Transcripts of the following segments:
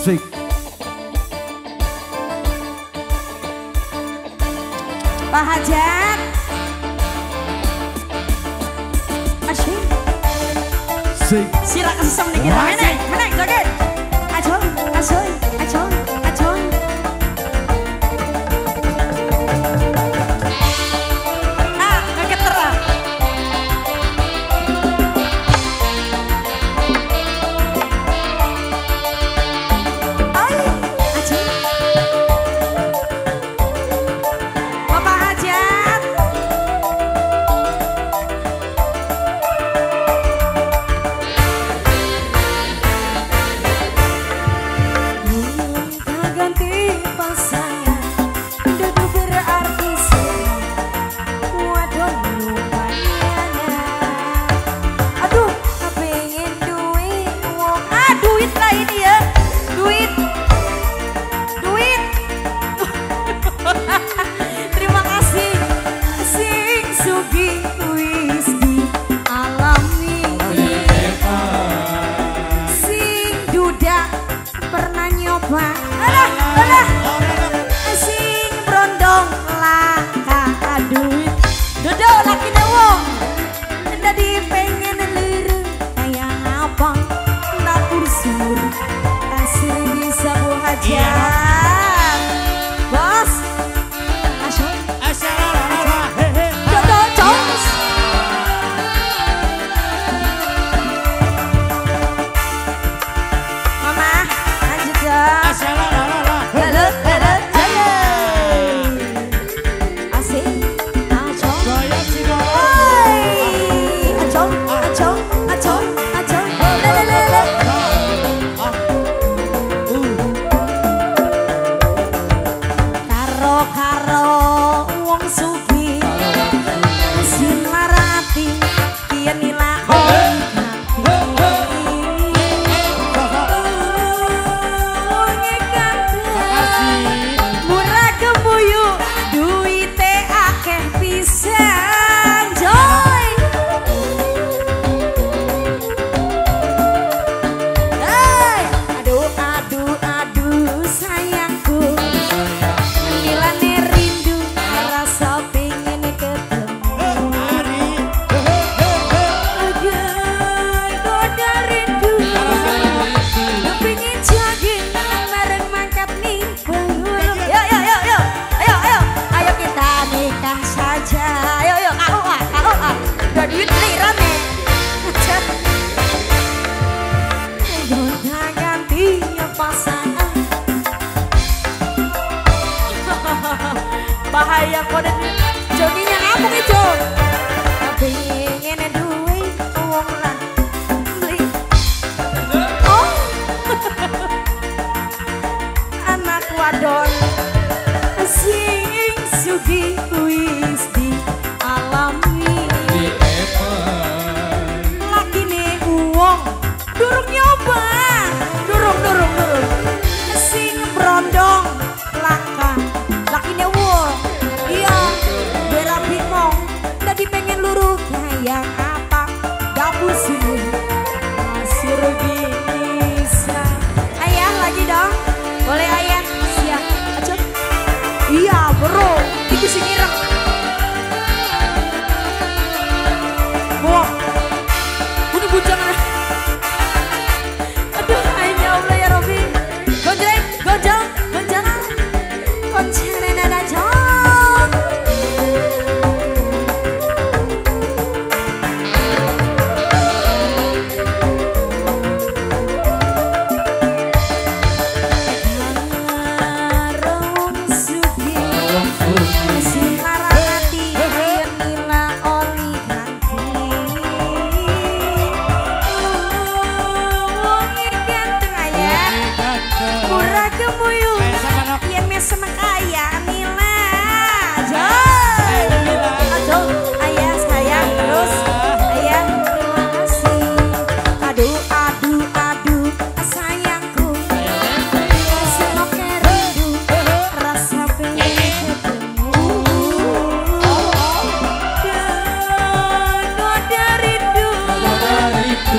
Asik. Pak Hajat. Asik. Sik. Silakan sesam dikit. Meneng, joget. Ajoy, ajoy, ajoy, ajoy. Kaget terang. Sing brondong laka aduit dodo laki wong dadi pengen liru kayak apa dapur sur asli bisa Bu Hajat bos dodo cos mama lanjut ya bahaya kode joginya ngapung itu pengen duit uang lah beli oh anak wadon sing sugi wis di alami lagi nih uang durung nyoba durung sing brondong laka laki nih uang iya berapi mong tadi pengen luruh kayak apa dapur sini masih rugi bisa ayah lagi dong boleh ayah siap acot iya bro itu si ngirang wah ini bujangan aduh ayah Allah ya Robi gonjreng gonjang gonjangan konceran ada jong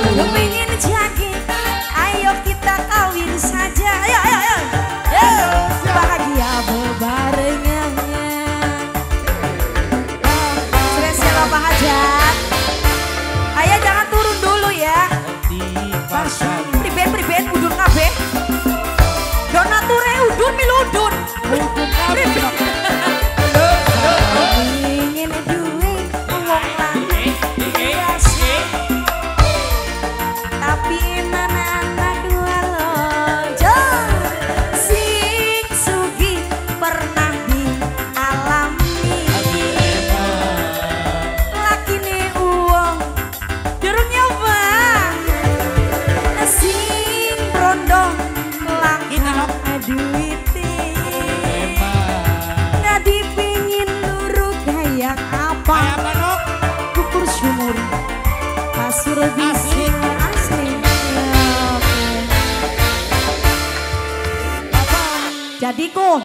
Lu pengen jadi, ayo kita kawin saja. Ayo, miludun miludun. Mudun kawin. Ingin duwe wong lanang biasa. Tapi anak walonjo sing sugih pernah dialami. Lakine uwong durung nyoba sing rondo langkah duwite. Ngadi pingin luru kayak apa? Kukur sumur kasur bisa asli. Jadi ku